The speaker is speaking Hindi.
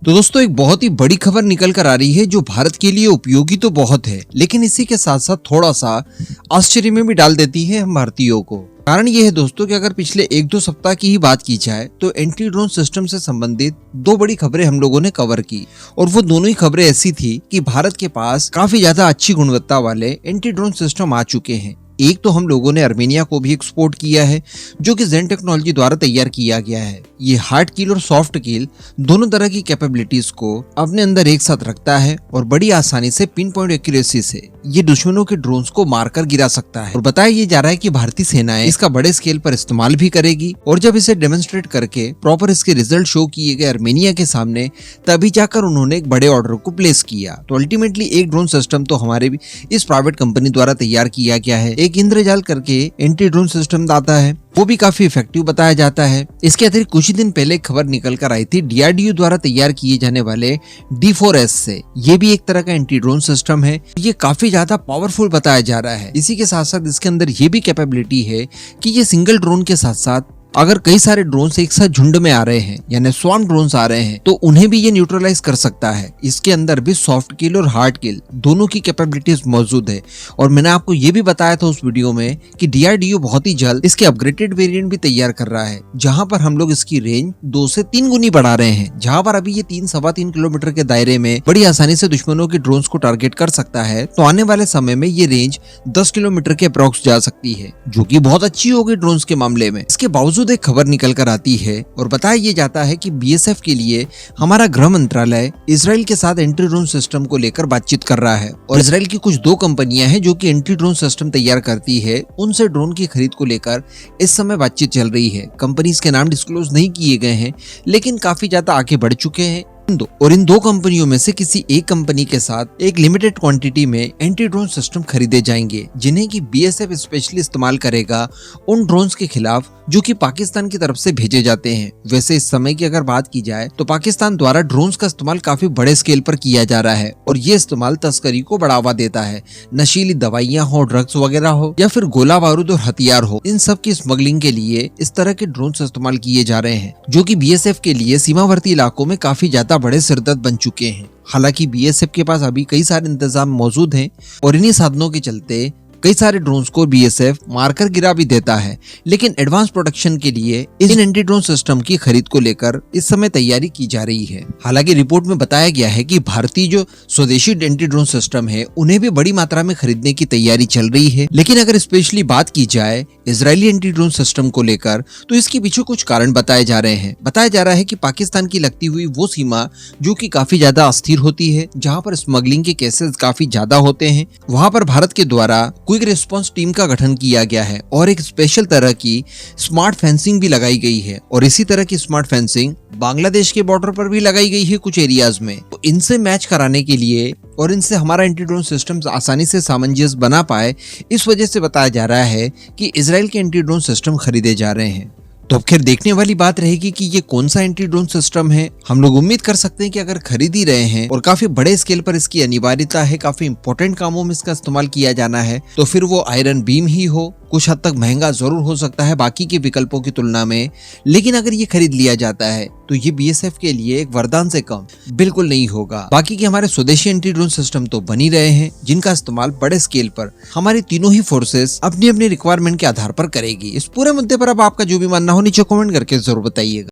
तो दोस्तों एक बहुत ही बड़ी खबर निकल कर आ रही है जो भारत के लिए उपयोगी तो बहुत है, लेकिन इसी के साथ साथ थोड़ा सा आश्चर्य में भी डाल देती है हम भारतीयों को। कारण ये है दोस्तों कि अगर पिछले 1-2 सप्ताह की ही बात की जाए तो एंटी ड्रोन सिस्टम से संबंधित 2 बड़ी खबरें हम लोगों ने कवर की, और वो दोनों ही खबरें ऐसी थी कि भारत के पास काफी ज्यादा अच्छी गुणवत्ता वाले एंटी ड्रोन सिस्टम आ चुके हैं। एक तो हम लोगों ने अर्मेनिया को भी एक्सपोर्ट किया है, जो कि जेन टेक्नोलॉजी द्वारा तैयार किया गया है। ये हार्ड किल और सॉफ्ट किल दोनों तरह की कैपेबिलिटीज को अपने अंदर एक साथ रखता है और बड़ी आसानी से पिन पॉइंट एक्यूरेसी से ये दुश्मनों के ड्रोन्स को मारकर गिरा सकता है। और बताया ये जा रहा है कि भारतीय सेनाएं इसका बड़े स्केल पर इस्तेमाल भी करेगी, और जब इसे डेमोन्स्ट्रेट करके प्रॉपर इसके रिजल्ट शो किए गए अर्मेनिया के सामने, तभी जाकर उन्होंने एक बड़े ऑर्डर को प्लेस किया। तो अल्टीमेटली एक ड्रोन सिस्टम तो हमारे भी इस प्राइवेट कंपनी द्वारा तैयार किया गया है। एक इंद्रजाल करके एंटी ड्रोन सिस्टम आता है, वो भी काफी इफेक्टिव बताया जाता है। इसके अतिरिक्त कुछ ही दिन पहले खबर निकल कर आई थी DRDO द्वारा तैयार किए जाने वाले D4S से। ये भी एक तरह का एंटी ड्रोन सिस्टम है, ये काफी ज्यादा पावरफुल बताया जा रहा है। इसी के साथ साथ इसके अंदर ये भी कैपेबिलिटी है कि ये सिंगल ड्रोन के साथ साथ अगर कई सारे ड्रोन्स एक साथ झुंड में आ रहे हैं, यानी स्वार्म ड्रोन्स आ रहे हैं, तो उन्हें भी ये न्यूट्रलाइज कर सकता है। इसके अंदर भी सॉफ्ट किल और हार्ड किल दोनों की कैपेबिलिटीज मौजूद है। और मैंने आपको ये भी बताया था उस वीडियो में कि DRDO बहुत ही जल्द इसके अपग्रेडेड वेरिएंट भी तैयार कर रहा है, जहां पर हम लोग इसकी रेंज 2 से 3 गुनी बढ़ा रहे हैं। जहां पर अभी ये 3-3.25 किलोमीटर के दायरे में बड़ी आसानी से दुश्मनों के ड्रोन्स को टारगेट कर सकता है, तो आने वाले समय में ये रेंज 10 किलोमीटर के अप्रॉक्स जा सकती है, जो कि बहुत अच्छी होगी ड्रोन्स के मामले में। इसके बावजूद एक खबर निकल कर आती है और बताया ये जाता है कि BSF के लिए हमारा गृह मंत्रालय इजराइल के साथ एंटी ड्रोन सिस्टम को लेकर बातचीत कर रहा है। और इजराइल की कुछ 2 कंपनियां हैं जो कि एंटी ड्रोन सिस्टम तैयार करती है, उनसे ड्रोन की खरीद को लेकर इस समय बातचीत चल रही है। कंपनीज के नाम डिस्क्लोज नहीं किए गए हैं, लेकिन काफी ज्यादा आगे बढ़ चुके हैं। और इन 2 कंपनियों में से किसी एक कंपनी के साथ एक लिमिटेड क्वांटिटी में एंटी ड्रोन सिस्टम खरीदे जाएंगे, जिन्हें की BSF स्पेशली इस्तेमाल करेगा उन ड्रोन्स के खिलाफ जो कि पाकिस्तान की तरफ से भेजे जाते हैं। वैसे इस समय की अगर बात की जाए तो पाकिस्तान द्वारा ड्रोन्स का इस्तेमाल काफी बड़े स्केल पर किया जा रहा है, और ये इस्तेमाल तस्करी को बढ़ावा देता है। नशीली दवाइयां हो, ड्रग्स वगैरह हो, या फिर गोला बारूद और हथियार हो, इन सब की स्मगलिंग के लिए इस तरह के ड्रोन इस्तेमाल किए जा रहे हैं, जो कि BSF के लिए सीमावर्ती इलाकों में काफी ज्यादा बड़े सिरदर्द बन चुके हैं। हालांकि BSF के पास अभी कई सारे इंतजाम मौजूद हैं, और इन्हीं साधनों के चलते कई सारे ड्रोन्स को BSF मारकर गिरा भी देता है। लेकिन एडवांस प्रोटेक्शन के लिए इन एंटी ड्रोन सिस्टम की खरीद को लेकर इस समय तैयारी की जा रही है। हालांकि रिपोर्ट में बताया गया है कि भारतीय जो स्वदेशी एंटी ड्रोन सिस्टम है, उन्हें भी बड़ी मात्रा में खरीदने की तैयारी चल रही है। लेकिन अगर स्पेशली बात की जाए इजरायली एंटी ड्रोन सिस्टम को लेकर, तो इसके पीछे कुछ कारण बताए जा रहे हैं। बताया जा रहा है कि पाकिस्तान की लगती हुई वो सीमा जो कि काफी ज्यादा अस्थिर होती है, जहाँ पर स्मगलिंग के केसेस काफी ज्यादा होते हैं, वहाँ पर भारत के द्वारा क्विक रिस्पांस टीम का गठन किया गया है, और एक स्पेशल तरह की स्मार्ट फेंसिंग भी लगाई गई है। और इसी तरह की स्मार्ट फेंसिंग बांग्लादेश के बॉर्डर पर भी लगाई गई है कुछ एरियाज में। तो इनसे मैच कराने के लिए और इनसे हमारा एंटी ड्रोन सिस्टम आसानी से सामंजस्य बना पाए, इस वजह से बताया जा रहा है कि इजराइल के एंटी ड्रोन सिस्टम खरीदे जा रहे हैं। तो अब खैर देखने वाली बात रहेगी कि ये कौन सा एंटी ड्रोन सिस्टम है। हम लोग उम्मीद कर सकते हैं कि अगर खरीद ही रहे हैं और काफी बड़े स्केल पर इसकी अनिवार्यता है, काफी इंपॉर्टेंट कामों में इसका इस्तेमाल किया जाना है, तो फिर वो आयरन बीम ही हो। कुछ हद तक महंगा जरूर हो सकता है बाकी के विकल्पों की तुलना में, लेकिन अगर ये खरीद लिया जाता है तो ये BSF के लिए एक वरदान से कम बिल्कुल नहीं होगा। बाकी के हमारे स्वदेशी एंटी ड्रोन सिस्टम तो बन ही रहे हैं, जिनका इस्तेमाल बड़े स्केल पर हमारी तीनों ही फोर्सेस अपनी अपनी रिक्वायरमेंट के आधार पर करेगी। इस पूरे मुद्दे पर अब आपका जो भी मानना हो नीचे कमेंट करके जरूर बताइएगा।